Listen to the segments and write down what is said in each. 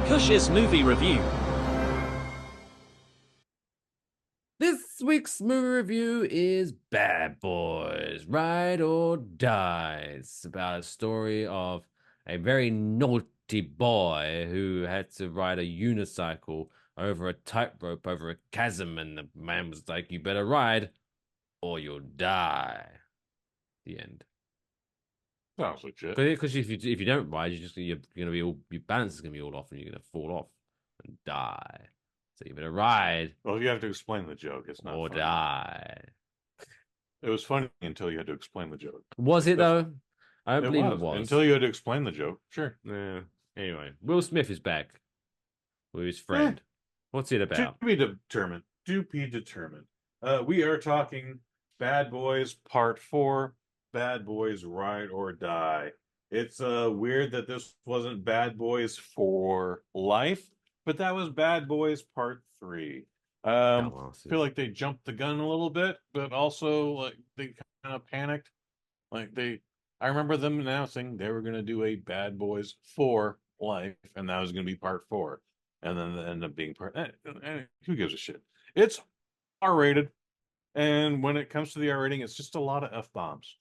Kush's movie review. This week's movie review is Bad Boys, Ride or Die. It's about a story of a very naughty boy who had to ride a unicycle over a tightrope over a chasm, and the man was like, "You better ride or you'll die." The end. Sounds legit. Because if you don't ride, you're gonna be all your balance is gonna be all off, and you're gonna fall off and die. So you better ride Well, you have to explain the joke. It's not or funny. die. It was funny until you had to explain the joke. Was it That's though? I don't it believe it was was. until you had to explain the joke. Sure. Yeah. Anyway, Will Smith is back with his Eh, friend. What's it to about? be determined. To be determined. We are talking Bad Boys Part 4, Bad Boys Ride or Die. It's weird that this wasn't Bad Boys for Life, but that was Bad Boys Part 3. Feel Dumbasses. like they jumped the gun a little bit, but also like they kind of panicked. Like I remember them announcing they were going to do a Bad Boys for Life, and that was going to be Part 4, and then it ended up being who gives a shit? It's R-rated, and when it comes to the R rating, it's just a lot of F-bombs.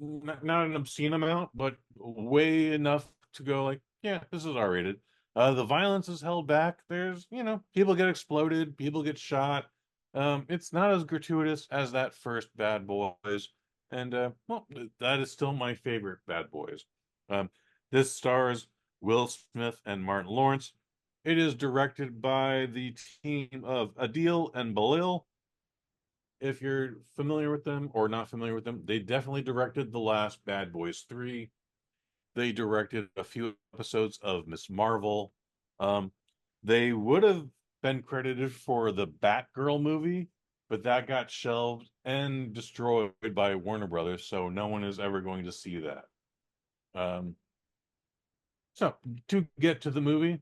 Not an obscene amount, but way enough to go like, yeah, this is R-rated. The violence is held back. There's, people get exploded, people get shot. It's not as gratuitous as that first Bad Boys, and well, that is still my favorite Bad Boys. Um, this stars Will Smith and Martin Lawrence. It is directed by the team of Adil and Balil. If you're familiar with them or not familiar with them, they definitely directed the last Bad Boys 3. They directed a few episodes of Miss Marvel. Um, they would have been credited for the Batgirl movie, but that got shelved and destroyed by Warner Brothers, so no one is ever going to see that. Um, so to get to the movie,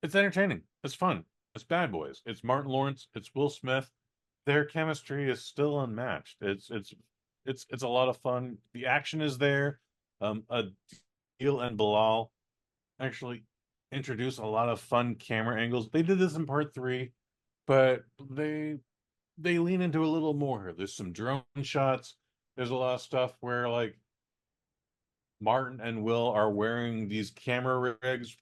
it's entertaining. It's fun. It's Bad Boys. It's Martin Lawrence. It's Will Smith. Their chemistry is still unmatched. It's a lot of fun. The action is there. Adil and Bilal actually introduce a lot of fun camera angles. They did this in part 3, but they lean into a little more here. There's some drone shots. There's a lot of stuff where like Martin and Will are wearing these camera rigs.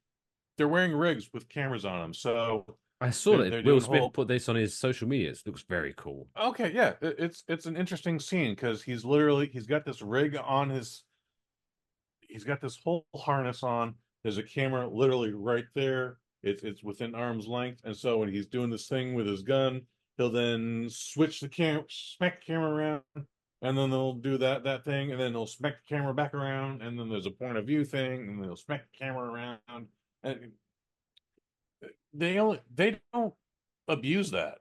They're wearing rigs with cameras on them, so I saw they're that they're Will doing Smith whole. put this on his social media. It looks very cool. Okay, yeah, it's an interesting scene because he's got this rig on his he's got this whole harness on. There's a camera literally right there. It's within arm's length, and so when he's doing this thing with his gun, he'll then switch the camera, smack the camera around, and then they'll do that thing, and then they'll smack the camera back around, and then there's a point of view thing, and they'll smack the camera around, and they don't abuse that.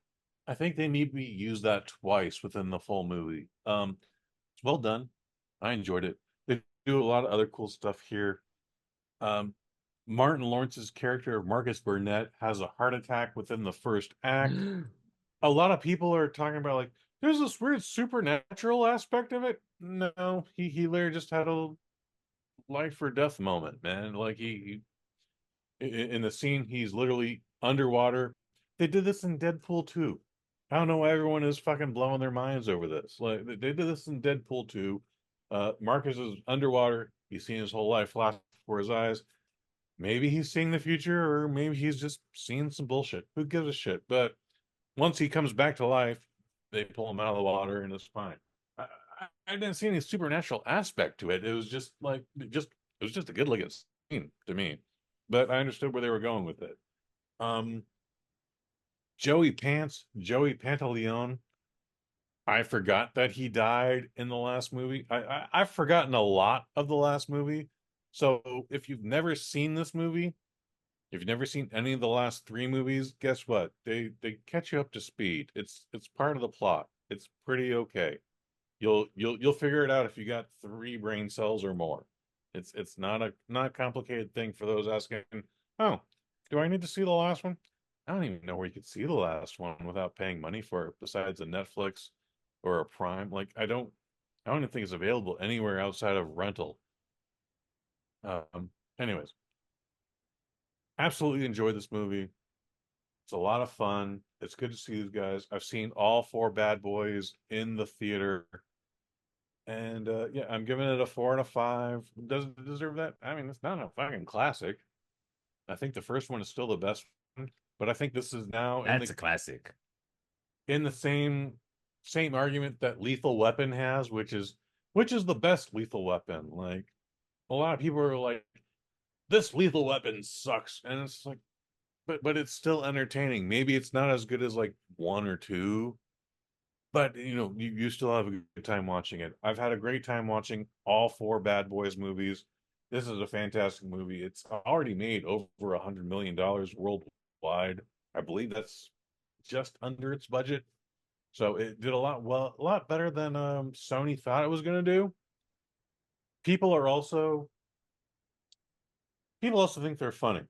I think they maybe use that twice within the full movie. It's well done. I enjoyed it. They do a lot of other cool stuff here. Um, Martin Lawrence's character of Marcus Burnett has a heart attack within the first act. A lot of people are talking about like there's this weird supernatural aspect of it. No, he literally just had a life or death moment, man. Like in the scene he's literally underwater. They did this in Deadpool 2. I don't know why everyone is fucking blowing their minds over this. Like they did this in Deadpool 2. Marcus is underwater. He's seen his whole life flash before his eyes. Maybe he's seeing the future, or maybe he's just seeing some bullshit. Who gives a shit? But once he comes back to life, they pull him out of the water and it's fine. I didn't see any supernatural aspect to it. It was just like it was just a good looking scene to me. But I understood where they were going with it. Um, Joey Pantaleone. I forgot that he died in the last movie. I've forgotten a lot of the last movie. So if you've never seen this movie, if you've never seen any of the last 3 movies, guess what? They catch you up to speed. It's part of the plot. It's pretty okay. You'll figure it out if you got 3 brain cells or more. It's not a complicated thing for those asking, oh, do I need to see the last one? I don't even know where you could see the last one without paying money for it besides a Netflix or a Prime. Like I don't even think it's available anywhere outside of rental. Um, anyways, Absolutely enjoyed this movie. It's a lot of fun. It's good to see these guys. I've seen all four Bad Boys in the theater. And yeah, I'm giving it a 4 and a 5. Does it deserve that? I mean, it's not a fucking classic. I think the first one is still the best one, but I think this is now That's a classic. in the same argument that Lethal Weapon has, which is the best Lethal Weapon. Like a lot of people are like, this Lethal Weapon sucks, and it's like, but it's still entertaining. Maybe it's not as good as like one or two, but you still have a good time watching it. I've had a great time watching all four Bad Boys movies. This is a fantastic movie. It's already made over $100 million worldwide. I believe that's just under its budget. So it did a lot better than Sony thought it was going to do. People are also people also think they're funny.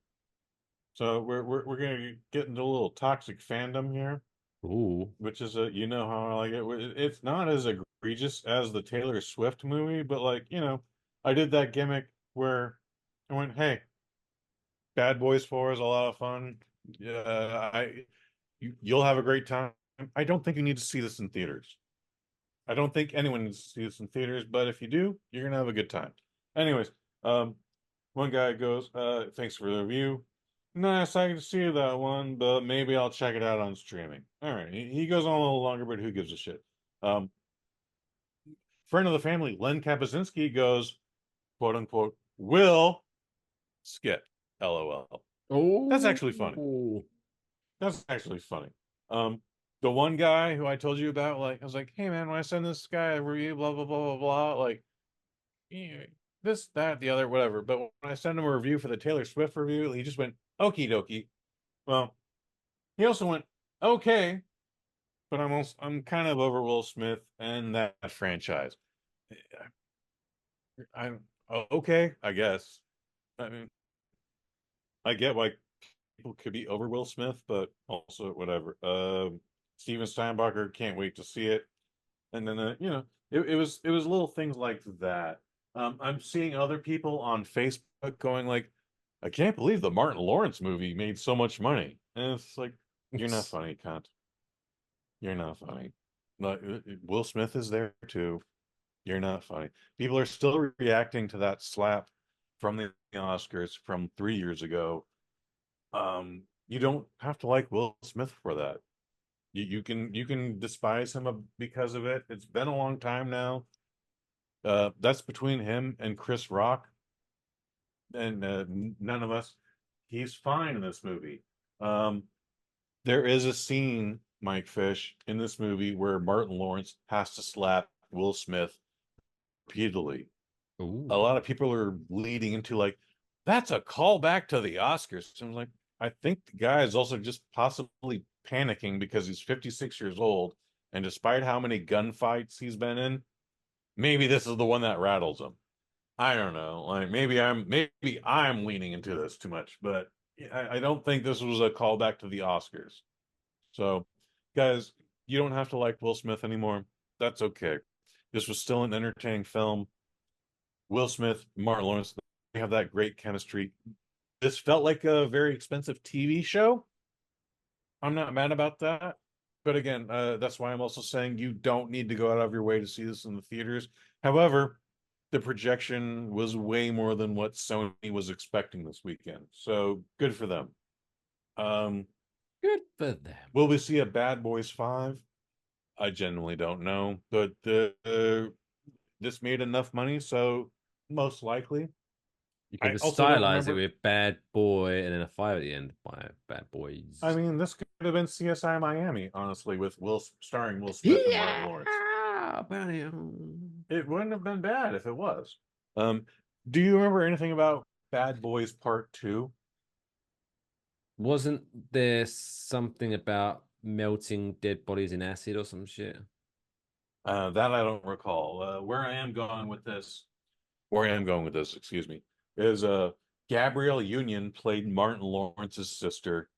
So we're going to get into a little toxic fandom here, Ooh. which is a how I like it. It's not as egregious as the Taylor Swift movie, but like I did that gimmick where I went, "Hey, Bad Boys 4 is a lot of fun. Yeah, you'll have a great time. I don't think you need to see this in theaters. I don't think anyone needs to see this in theaters, but if you do, you're gonna have a good time." Anyways, um, one guy goes, "Thanks for the review. Nice, I can see that one, but maybe I'll check it out on streaming." All right, he goes on a little longer, but who gives a shit? Um, Friend of the family, Len Kapuzinski goes, "quote unquote," will skip. LOL. That's actually funny. Oh. That's actually funny. Um, the one guy who I told you about, like, I was like, "Hey man, when I send this guy a review, blah blah blah blah blah, like, yeah, this, that, the other, whatever." But when I sent him a review for the Taylor Swift review, he just went, "Okie dokie." Well, he also went, "Okay," but I'm kind of over Will Smith and that franchise. I'm okay, I guess. I mean, I get why people could be over Will Smith, but also whatever. Steven Steinbacher, can't wait to see it. And then it was little things like that. I'm seeing other people on Facebook going like, "I can't believe the Martin Lawrence movie made so much money," and it's like, you're not funny, cunt. You're not funny. Like, Will Smith is there too. You're not funny. People are still reacting to that slap from the Oscars from 3 years ago. You don't have to like Will Smith for that. You can despise him because of it. It's been a long time now. That's between him and Chris Rock, and none of us. He's fine in this movie. Um, there is a scene, Mike Fish, in this movie where Martin Lawrence has to slap Will Smith repeatedly. A Ooh. lot of people are leading into like, that's a callback to the Oscars. So I'm like, I think the guy is also just possibly panicking because he's 56 years old, and despite how many gunfights he's been in, maybe this is the one that rattles him. I don't know. Like maybe I'm leaning into this too much, but I don't think this was a callback to the Oscars. So, guys, you don't have to like Will Smith anymore. That's okay. This was still an entertaining film. Will Smith, Martin Lawrence, they have that great chemistry. This felt like a very expensive TV show. I'm not mad about that. But again, that's why I'm also saying you don't need to go out of your way to see this in the theaters. However, the projection was way more than what Sony was expecting this weekend. So good for them. Um, Good for them. will we see a Bad Boys 5? I genuinely don't know. But this made enough money, so most likely. You can I just also don't stylize it remember. with bad boy and then a five at the end by bad I boys. mean, this could have been CSI Miami, honestly, with starring Will Smith and Martin Lawrence. Yeah. It wouldn't have been bad if it was. Um, do you remember anything about Bad Boys Part 2? Wasn't there something about melting dead bodies in acid or some shit? That I don't recall. Where I am going with this, excuse me, is Gabrielle Union played Martin Lawrence's sister.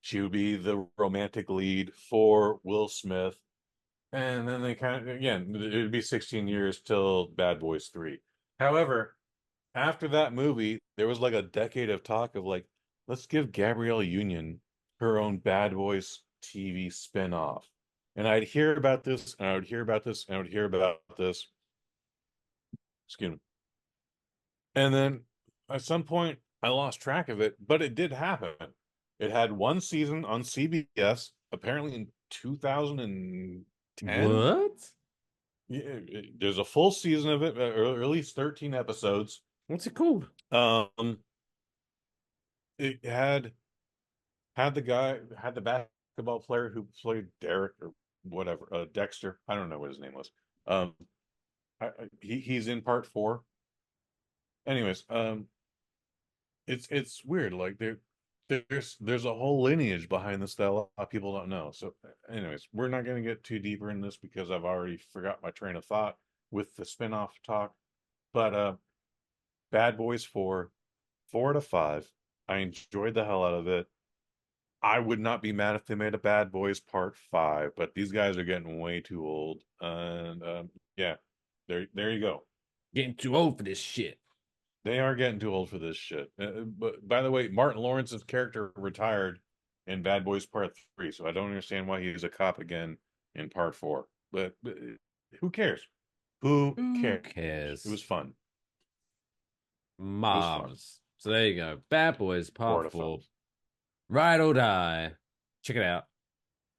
She would be the romantic lead for Will Smith. And then they kind of, again, it'd be 16 years till Bad Boys 3. However, after that movie, there was like a decade of talk of like, let's give Gabrielle Union her own Bad Boys TV spinoff. And I'd hear about this, and I would hear about this, and I would hear about this. Excuse me. And then at some point, I lost track of it, but it did happen. It had one season on CBS, apparently in 2010. What? Yeah, there's a full season of it, or at least 13 episodes. What's it called? It had the basketball player who played Derek or whatever, Dexter. I don't know what his name was. He's in part four. Anyways, it's weird. Like there's a whole lineage behind this that a lot of people don't know. So, anyways, we're not going to get too deeper in this because I've already forgot my train of thought with the spinoff talk. But Bad Boys 4, 4 out of 5. I enjoyed the hell out of it. I would not be mad if they made a Bad Boys Part 5, but these guys are getting way too old. And yeah, there you go. Getting too old for this shit. They are getting too old for this shit. But by the way, Martin Lawrence's character retired in Bad Boys Part 3, so I don't understand why he's a cop again in Part 4. But who cares? Who Who cares? cares? It was fun. Moms. So there you go. Bad Boys Part 4. 4 out of 5. Ride or Die. Check it out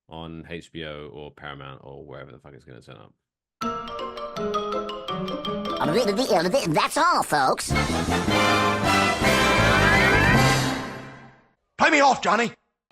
on HBO or Paramount or wherever the fuck it's going to turn up. That's all, folks. Play me off, Johnny.